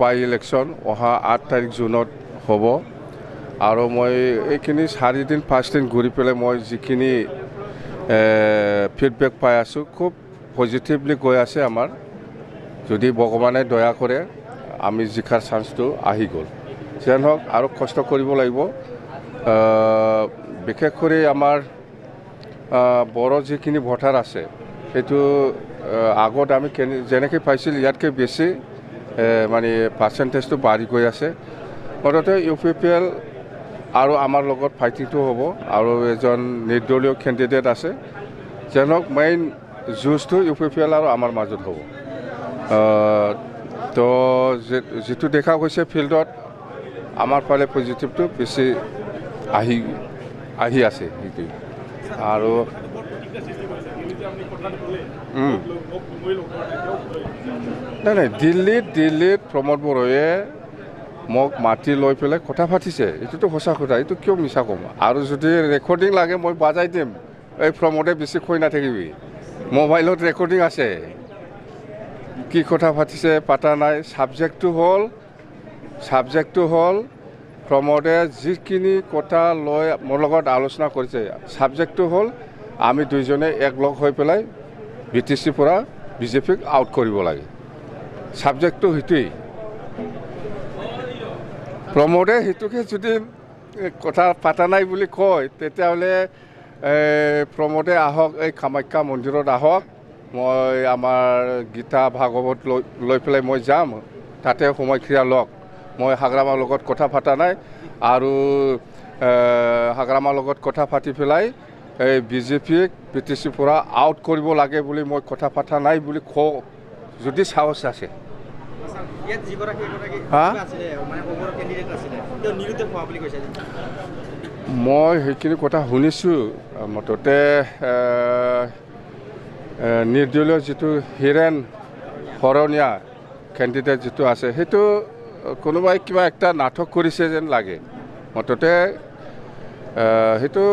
বাই election অহা 8 তাৰিখ জুনত হ'ব আৰু মই এইখিনি 4 দিন 5 দিন ঘূৰি পেলাই মই যিখিনি ফিডবেক পাই আছোঁ খুব পজিটিভলি গৈ আছে আমাৰ যদি ভগৱানে দয়া কৰে আমি জিকাৰ চান্সটো আহি গ'ল যেন হওক আৰু কষ্ট কৰিব লাগিব বিশেষ কৰি আমাৰ বড়ো যিখিনি ভোটাৰ আছে সেইটো আগত আমি যেনেকৈ পাইছিল ইয়াতকৈ বেছি মানে পাৰ্চেণ্টেজটো বাঢ়ি গৈ আছে মুঠতে UPPL আৰু আমাৰ লগত ফাইটিংটো হ'ব আৰু এজন নিৰ্দলীয় কেণ্ডিডেট আছে যেন হওক মেইন যুঁজটো UPPL আৰু আমাৰ মাজত হ'ব তো যিটো দেখা গৈছে ফিল্ডত আমাৰ ফালে পজিটিভটো বেছি আহি আছে সেইটোৱে আৰু নাই দিল্লীত প্ৰমোদ বড়োৱে মোক মাতি লৈ পেলাই কথা পাতিছে এইটোতো সঁচা কথা এইটো কিয় মিছা ক'ম আৰু যদি ৰেকৰ্ডিং লাগে মই বাজাই দিম এই প্ৰমোদে বেছি কৈ নাথাকিবি মোবাইলত ৰেকৰ্ডিং আছে কি কথা পাতিছে পাতা নাই ছাবজেক্টটো হ'ল প্ৰমোদে যিখিনি কথা লৈ মোৰ লগত আলোচনা কৰিছে ছাবজেক্টটো হ'ল আমি দুইজনে একলগ হৈ পেলাই BTCৰ পৰা BJPক আউট কৰিব লাগে ছাবজেক্টটো সেইটোৱেই প্ৰমোদে সেইটোকে যদি কথা পাতা নাই বুলি কয় তেতিয়াহ'লে প্ৰমোদে আহক এই কামাখ্যা মন্দিৰত আহক মই আমাৰ গীতা ভাগৱত লৈ পেলাই মই যাম তাতে সময়ক্ৰিয়া লওক মই হাগ্ৰামাৰ লগত কথা পতা নাই আৰু হাগ্ৰামাৰ লগত কথা পাতি পেলাই এই BJPক BTCৰ পৰা আউট কৰিব লাগে বুলি মই কথা পতা নাই বুলি কওঁ যদি সাহস আছে মই সেইখিনি কথা শুনিছোঁ মুঠতে নিৰ্দলীয় যিটো হীৰেণ শৰণীয়া কেণ্ডিডেট যিটো আছে সেইটো কোনোবাই কিবা একটা নাটক কৰিছে যেন লাগে মুঠতে সেইটো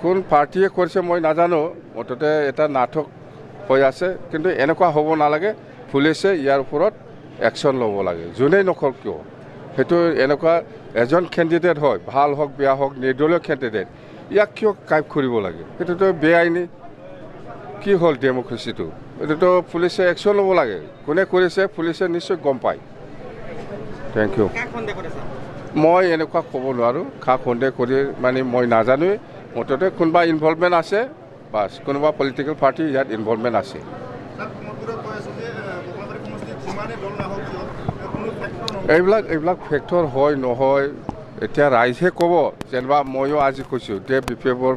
কোন পাৰ্টিয়ে কৰিছে মই নাজানো মুঠতে এটা নাটক হৈ আছে কিন্তু এনেকুৱা হ'ব নালাগে পুলিচে ইয়াৰ ওপৰত একশ্যন ল'ব লাগে যোনেই নকৰক কিয় সেইটো এনেকুৱা এজন কেণ্ডিডেট হয় ভাল হওক বেয়া হওক নিৰ্দলীয় কেণ্ডিডেট ইয়াক কিয় কাইপ কৰিব লাগে সেইটোতো বেআইনী কি হ'ল ডেম'ক্ৰেচিটো এইটোতো পুলিচে একশ্যন ল'ব লাগে কোনে কৰিছে পুলিচে নিশ্চয় গম পায় থেংক ইউ মই এনেকুৱা ক'ব নোৱাৰোঁ কাক সন্দেহ কৰি মানে মই নাজানোৱেই মুঠতে কোনোবা ইনভলভমেণ্ট আছে বাছ কোনোবা পলিটিকেল পাৰ্টি ইয়াত ইনভলভমেণ্ট আছে এইবিলাক ফেক্টৰ হয় নহয় এতিয়া ৰাইজে ক'ব যেনিবা ময়ো আজি কৈছোঁ যে BPFৰ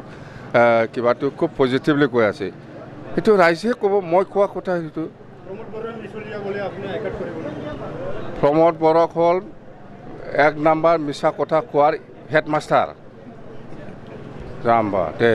কিবাটো খুব পজিটিভলি কৈ আছে সেইটো ৰাইজে ক'ব মই কোৱা কথা সেইটো প্ৰমোদ বড়ো হ'ল 1 নম্বৰ মিছা কথা কোৱাৰ হেডমাষ্টাৰ যাম বা দে